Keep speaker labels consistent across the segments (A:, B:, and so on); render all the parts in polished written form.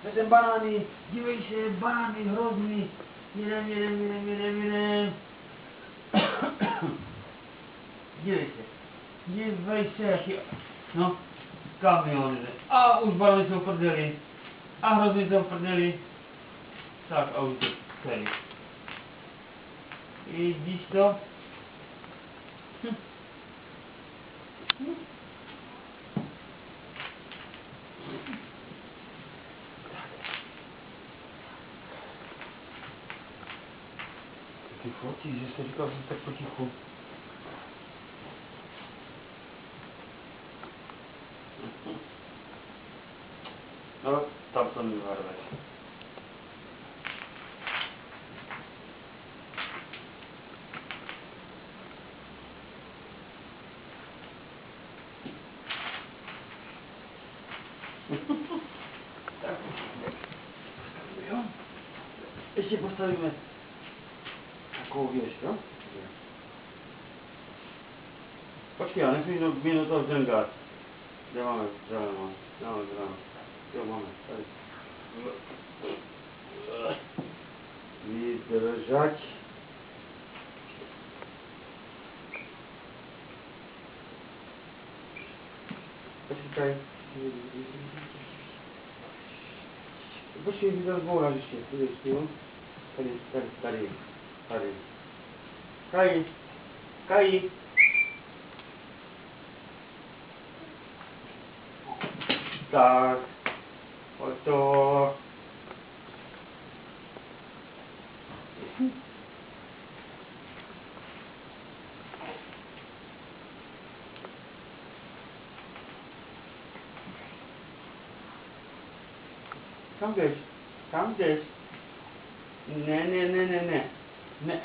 A: vezem banány, dívej se, banány hrozný, jedem. Dívej se, jaký, no, kamion jde. A už banány jsou v prdeli, a hrozný jsou v prdeli, tak a už to celý. Vidíš to? Ty fotíš, že jsi říkal, že jsi tak potichu. No, tam to nevyvarveš. Tak, jo. Ještě postavíme takovou věž, jo? Počkej, já nesmíš mi do toho zdengat. Kde máme zelenou? Jo, máme, tady. Vydržať. Počkej. Počkej, mi to zbouráš ještě. Jo? Tady. Kají. Tak. Pojď to. Kam jdeš? Ne.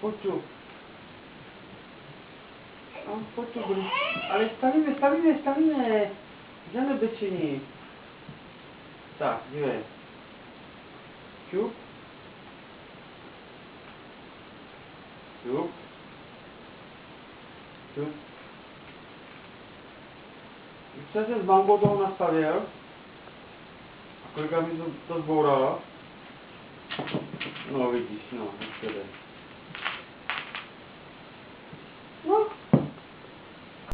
A: Pojď tu. No, pojď tu, budeš. Ale stavíme. Jdeme bečení. Tak, dívej. Čup. Už se s mamkou toho nastavil. A kolika mi to zbourala? No vidíš, no, už to jde.